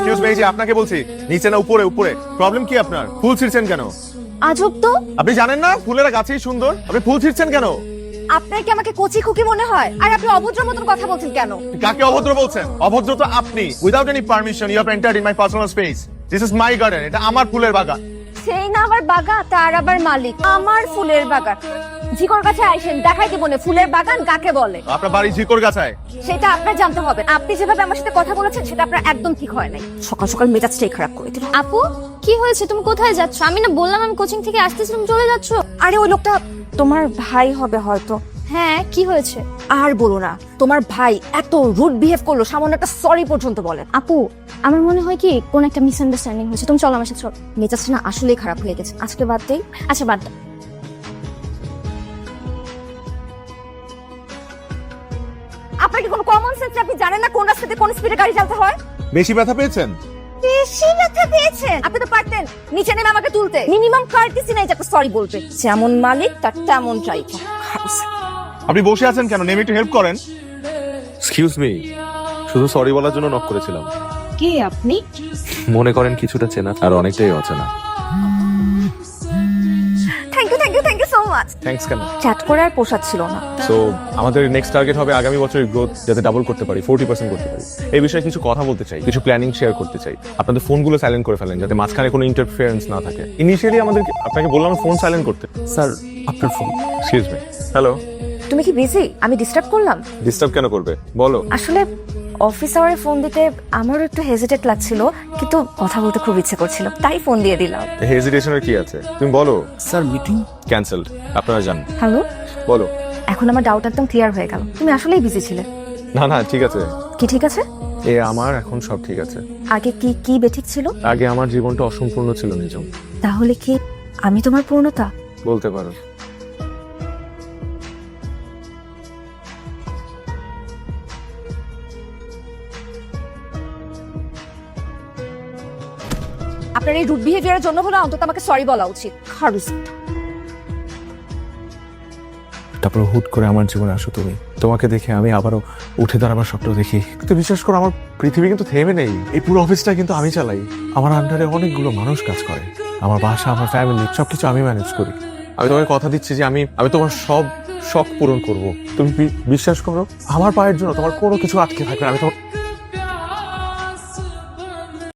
Excuse me, যে আপনাকে বলছি নিচে না উপরে উপরে। প্রবলেম কি আপনার? ফুল ছিঁড়ছেন কেন? আজব তো, আপনি জানেন না ফুলেরা গাছেই সুন্দর? আপনি ফুল ছিঁড়ছেন কেন? আপনার কি আমাকে কচি খুকি মনে হয়? আর আপনি অভদ্র মতন কথা বলছেন কেন? কাকে অভদ্র বলছেন? অভদ্র তো আপনি। Without any permission you have entered in my personal space. This is my garden, এটা আমার ফুলের বাগান। সেই না আবার বাগান, তার আবার মালিক। আমার ফুলের বাগান। ঝিকর কাছে আইসেন, দেখাই দিব না ফুলের বাগান কাকে বলে। আপনার বাড়ি ঝিকর গাছায়? সেটা আপনার জানতে হবে। আপনি যেভাবে আমার সাথে কথা বলেছেন সেটা আপনার একদম ঠিক হয় নাই। সকাল সকাল মেজাজটাই খারাপ করে দিল। আপু কি হয়েছে? তুমি কোথায় যাচ্ছ? আমি না বললাম আমি কোচিং থেকে আসতেছি, তুমি চলে যাচ্ছ। আরে ওই লোকটা তোমার ভাই হবে হয়তো। হ্যাঁ, কি হয়েছে? আর বলো না, তোমার ভাই এত রুড বিহেভ করলো, সামান্য একটা সরি পর্যন্ত বলেন। আপু আমার মনে হয় কি কোন একটা মিসআন্ডারস্ট্যান্ডিং হয়েছে। তুমি চলো আমার সাথে চলো। মেজাজটা না আসলেই খারাপ হয়ে গেছে, আজকে বাদ দেই। আচ্ছা বাদ দাও। আপনার কি কোনো কমন সেন্স? আপনি জানেন না কোন রাস্তাতে কোন স্পিডে গাড়ি চালাতে হয়? বেশি ব্যথা পেয়েছেন? বেশি ব্যথা পেয়েছেন? আপনি তো পারতেন নিচে নেমে আমাকে তুলতে। মিনিমাম কার্টিসি নাই যে একটা সরি বলতে। যেমন মালিক তার তেমন ড্রাইভার। আপনি বসে আছেন কেন? নেমে একটু হেল্প করেন। এক্সকিউজ মি, শুধু সরি বলার জন্য নক করেছিলাম। কে আপনি? মনে করেন কিছুটা চেনা আর অনেকটাই অচেনা। Thank you so much. Thanks কেন? চ্যাট করে আর পোষাচ্ছিল ছিল না। সো আমাদের নেক্সট টার্গেট হবে আগামী বছরের গ্রোথ যাতে ডাবল করতে পারি, 40% করতে পারি। এই বিষয়ে কিছু কথা বলতে চাই, কিছু প্ল্যানিং শেয়ার করতে চাই। আপনাদের ফোনগুলো সাইলেন্ট করে ফেলেন যাতে মাঝখানে কোনো ইন্টারফারেন্স না থাকে। ইনিশিয়ালি আপনাকে বললাম ফোন সাইলেন্ট করতে। স্যার আপনার ফোন। Excuse me. হ্যালো। তুমি কি বিজি? আমি ডিস্টার্ব করলাম? ডিস্টার্ব কেন করবে বলো। আসলে অফিস আওয়ারে ফোন দিতে আমারও একটু হেজিটেট লাগছিল, কিন্তু কথা বলতে খুব ইচ্ছে করছিল, তাই ফোন দিয়ে দিলাম। হেজিটেশনের কি আছে? তুমি বলো। স্যার মিটিং ক্যান্সেলড, আপনারা জান। হ্যালো, বলো। এখন আমার ডাউট একদম ক্লিয়ার হয়ে গেল। তুমি আসলেই বিজি ছিলে। না না ঠিক আছে। কি ঠিক আছে? এ আমার এখন সব ঠিক আছে। আগে কি কি বেঠিক ছিল? আগে আমার জীবনটা অসম্পূর্ণ ছিল নিজম। তাহলে কি আমি তোমার পূর্ণতা? বলতে পারো। আপনার এই রুড বিহেভিয়ারের জন্য হলো অন্তত আমাকে সরি বলা উচিত। খারুস। তারপর হুট করে আমার জীবনে আসো তুমি। তোমাকে দেখে আমি আবারও উঠে দাঁড়াবার স্বপ্ন দেখি। তো বিশ্বাস করো, আমার পৃথিবী কিন্তু থেমে নেই। এই পুরো অফিসটা কিন্তু আমি চালাই। আমার আন্ডারে অনেকগুলো মানুষ কাজ করে। আমার বাসা, আমার ফ্যামিলি সবকিছু আমি ম্যানেজ করি। আমি তোমাকে কথা দিচ্ছি যে আমি তোমার সব শখ পূরণ করব। তুমি বিশ্বাস করো, আমার পায়ের জন্য তোমার কোনো কিছু আটকে থাকবে না। আমি তোমার